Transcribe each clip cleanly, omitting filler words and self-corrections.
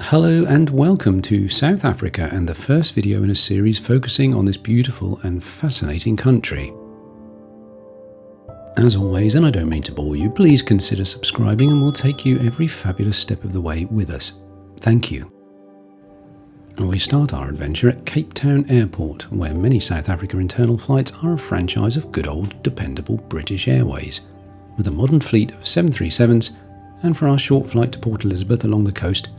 Hello and welcome to South Africa and the first video in a series focusing on this beautiful and fascinating country. As always, and I don't mean to bore you, please consider subscribing and we'll take you every fabulous step of the way with us. Thank you. We start our adventure at Cape Town Airport, where many South Africa internal flights are a franchise of good old dependable British Airways, with a modern fleet of 737s, and for our short flight to Port Elizabeth along the coast,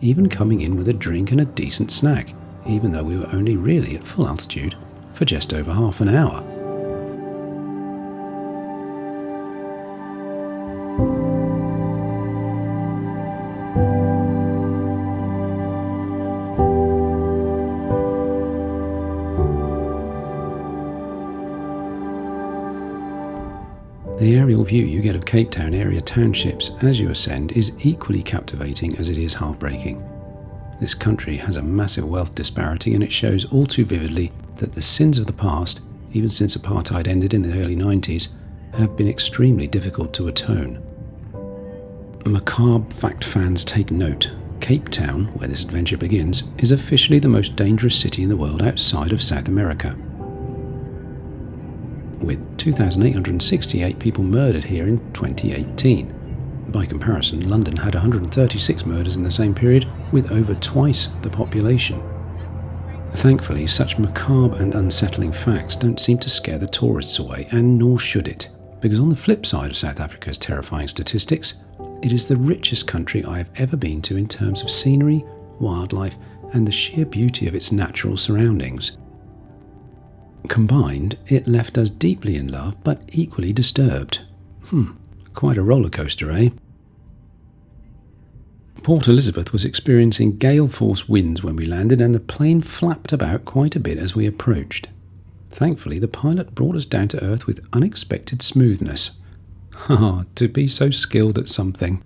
even coming in with a drink and a decent snack, even though we were only really at full altitude for just over half an hour. The aerial view you get of Cape Town area townships as you ascend is equally captivating as it is heartbreaking. This country has a massive wealth disparity, and it shows all too vividly that the sins of the past, even since apartheid ended in the early 90s, have been extremely difficult to atone. Macabre fact fans take note. Cape Town, where this adventure begins, is officially the most dangerous city in the world outside of South America, with 2,868 people murdered here in 2018. By comparison, London had 136 murders in the same period, with over twice the population. Thankfully, such macabre and unsettling facts don't seem to scare the tourists away, and nor should it, because on the flip side of South Africa's terrifying statistics, it is the richest country I have ever been to in terms of scenery, wildlife, and the sheer beauty of its natural surroundings. Combined, it left us deeply in love, but equally disturbed. Quite a roller coaster, eh? Port Elizabeth was experiencing gale-force winds when we landed, and the plane flapped about quite a bit as we approached. Thankfully, the pilot brought us down to earth with unexpected smoothness. To be so skilled at something.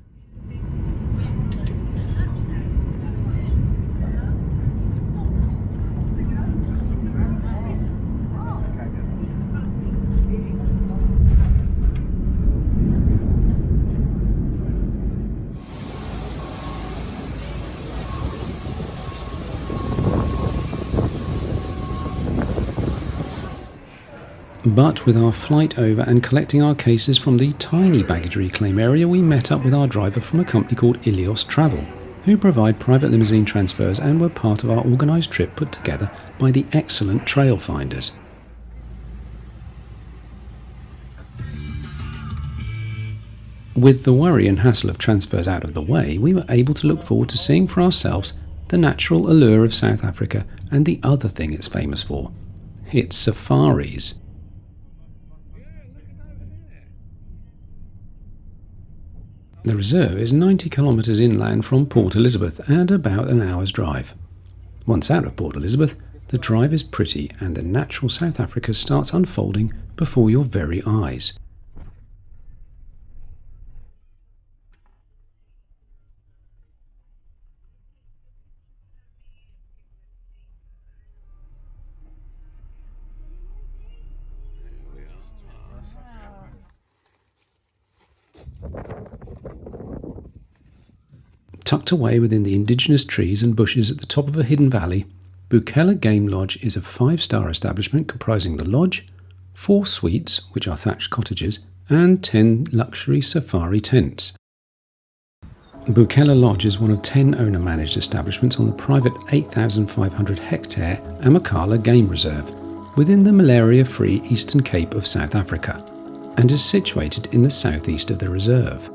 But with our flight over and collecting our cases from the tiny baggage reclaim area, we met up with our driver from a company called Ilios Travel, who provide private limousine transfers and were part of our organised trip put together by the excellent trail finders. With the worry and hassle of transfers out of the way, we were able to look forward to seeing for ourselves the natural allure of South Africa and the other thing it's famous for: its safaris. The reserve is 90 kilometres inland from Port Elizabeth and about an hour's drive. Once out of Port Elizabeth, the drive is pretty and the natural South Africa starts unfolding before your very eyes. Tucked away within the indigenous trees and bushes at the top of a hidden valley, Bukela Game Lodge is a 5-star establishment comprising the lodge, 4 suites, which are thatched cottages, and 10 luxury safari tents. Bukela Lodge is one of 10 owner-managed establishments on the private 8,500-hectare Amakhala Game Reserve within the malaria-free Eastern Cape of South Africa, and is situated in the southeast of the reserve.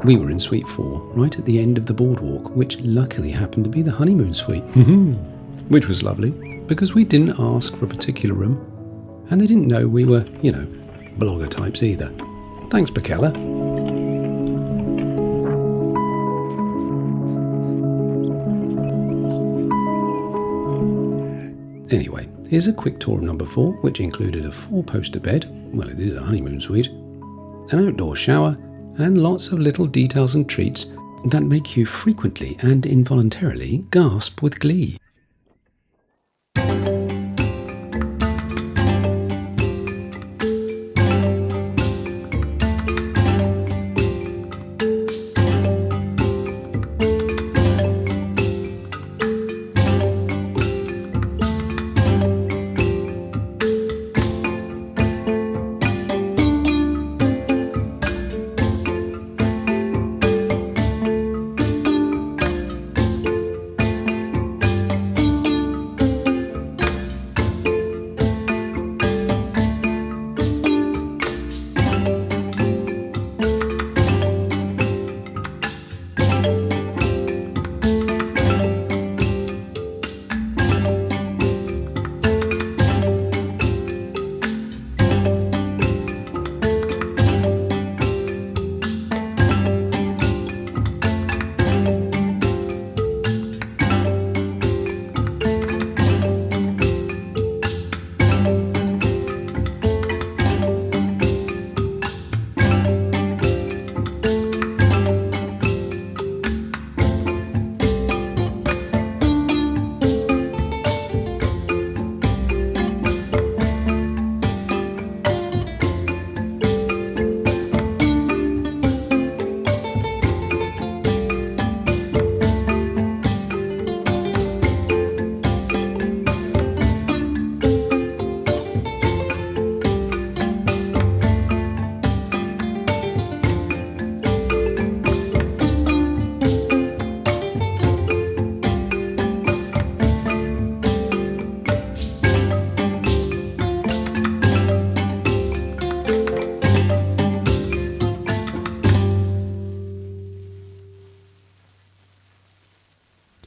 We were in Suite 4, right at the end of the boardwalk, which luckily happened to be the honeymoon suite, which was lovely because we didn't ask for a particular room and they didn't know we were, blogger types either. Thanks, Bukela. Anyway, here's a quick tour of number 4, which included a 4-poster bed, well, it is a honeymoon suite, an outdoor shower, and lots of little details and treats that make you frequently and involuntarily gasp with glee.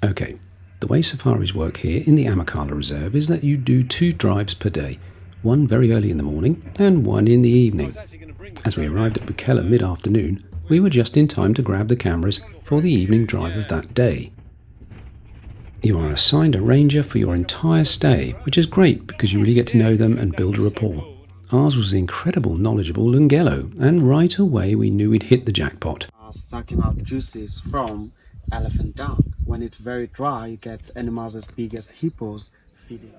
Okay, the way safaris work here in the Amakhala Reserve is that you do 2 drives per day, one very early in the morning and one in the evening. As we arrived at Bukela mid-afternoon, we were just in time to grab the cameras for the evening drive of that day. You are assigned a ranger for your entire stay, which is great because you really get to know them and build a rapport. Ours was the incredible, knowledgeable Lungelo, and right away we knew we'd hit the jackpot. Sucking out juices from elephant dung. When it's very dry, you get animals as big as hippos feeding.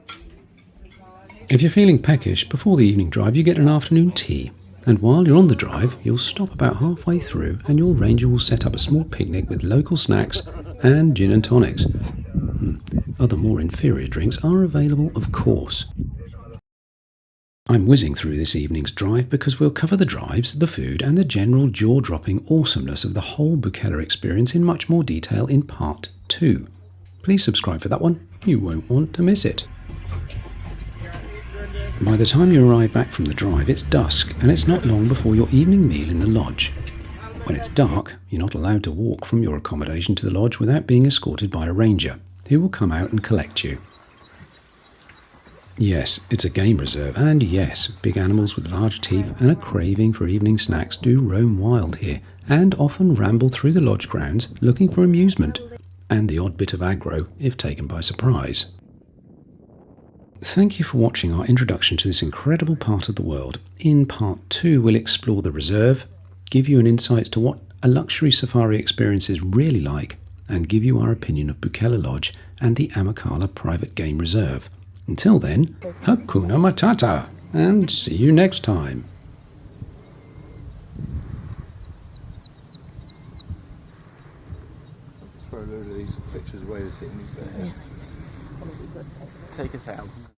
If you're feeling peckish, before the evening drive you get an afternoon tea. And while you're on the drive, you'll stop about halfway through and your ranger will set up a small picnic with local snacks and gin and tonics. Other more inferior drinks are available, of course. I'm whizzing through this evening's drive because we'll cover the drives, the food and the general jaw-dropping awesomeness of the whole Bukela experience in much more detail in part 2. Please subscribe for that one, you won't want to miss it. By the time you arrive back from the drive, it's dusk and it's not long before your evening meal in the lodge. When it's dark, you're not allowed to walk from your accommodation to the lodge without being escorted by a ranger, who will come out and collect you. Yes, it's a game reserve, and yes, big animals with large teeth and a craving for evening snacks do roam wild here, and often ramble through the lodge grounds looking for amusement, and the odd bit of aggro if taken by surprise. Thank you for watching our introduction to this incredible part of the world. In part 2, we'll explore the reserve, give you an insight to what a luxury safari experience is really like, and give you our opinion of Bukela Lodge and the Amakhala Private Game Reserve. Until then, Hakuna Matata, and see you next time. Throw a load of these pictures away this evening. Take 1,000.